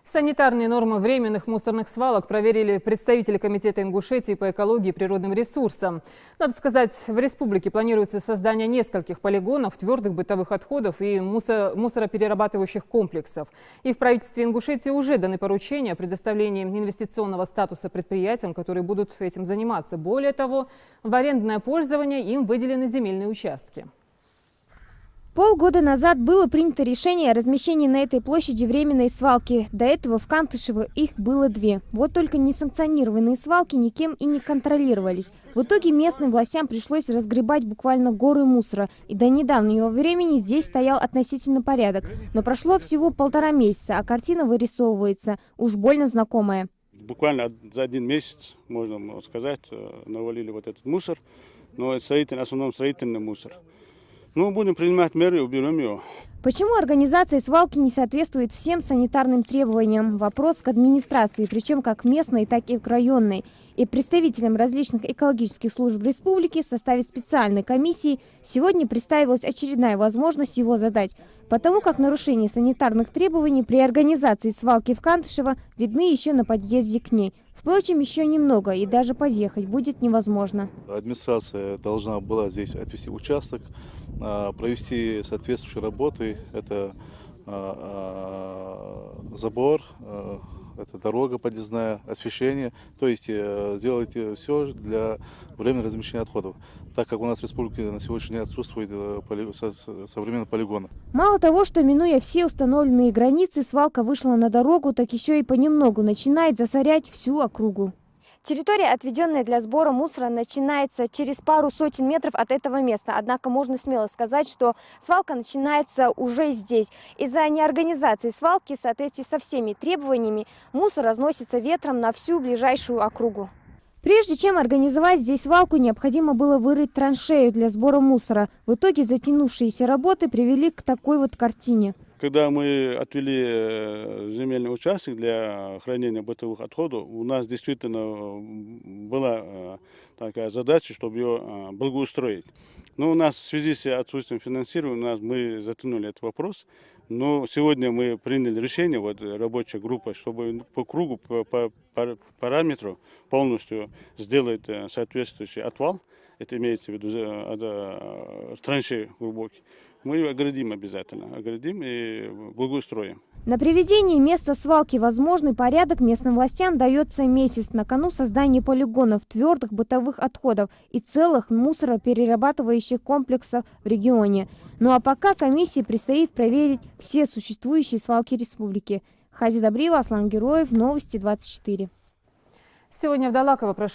Санитарные нормы временных мусорных свалок проверили представители Комитета Ингушетии по экологии и природным ресурсам. Надо сказать, в республике планируется создание нескольких полигонов твердых бытовых отходов и мусороперерабатывающих комплексов. И в правительстве Ингушетии уже даны поручения о предоставлении инвестиционного статуса предприятиям, которые будут этим заниматься. Более того, в арендное пользование им выделены земельные участки. Полгода назад было принято решение о размещении на этой площади временной свалки. До этого в Кантышево их было 2. Вот только несанкционированные свалки никем и не контролировались. В итоге местным властям пришлось разгребать буквально горы мусора. И до недавнего времени здесь стоял относительно порядок. Но прошло всего 1,5 месяца, а картина вырисовывается уж больно знакомая. Буквально за 1 месяц, можно сказать, навалили вот этот мусор. Но это в основном строительный мусор. Ну, будем принимать меры и уберем его. Почему организация свалки не соответствует всем санитарным требованиям? Вопрос к администрации, причем как местной, так и районной. И представителям различных экологических служб республики в составе специальной комиссии сегодня представилась очередная возможность его задать. Потому как нарушения санитарных требований при организации свалки в Кантышево видны еще на подъезде к ней. Впрочем, еще немного, и даже подъехать будет невозможно. Администрация должна была здесь отвести участок, провести соответствующие работы. Это забор, это дорога подъездная, освещение. То есть сделать все для временного размещения отходов, так как у нас в республике на сегодняшний день отсутствует современный полигон. Мало того, что минуя все установленные границы, свалка вышла на дорогу, так еще и понемногу начинает засорять всю округу. Территория, отведенная для сбора мусора, начинается через пару сотен метров от этого места. Однако можно смело сказать, что свалка начинается уже здесь. Из-за неорганизации свалки в соответствии со всеми требованиями мусор разносится ветром на всю ближайшую округу. Прежде чем организовать здесь свалку, необходимо было вырыть траншею для сбора мусора. В итоге затянувшиеся работы привели к такой вот картине. Когда мы отвели земельный участок для хранения бытовых отходов, у нас действительно была такая задача, чтобы ее благоустроить. Но у нас в связи с отсутствием финансирования мы затянули этот вопрос. Но сегодня мы приняли решение, вот рабочая группа, чтобы по кругу, по параметру полностью сделать соответствующий отвал. Это имеется в виду траншеи глубокие. Мы ее оградим обязательно, оградим и благоустроим. На приведение места свалки возможный порядок местным властям дается месяц на кону создания полигонов твердых бытовых отходов и целых мусороперерабатывающих комплексов в регионе. Ну а пока комиссии предстоит проверить все существующие свалки республики. Хази Добрива, Аслан Героев, Новости 24. Сегодня в Далаково прошел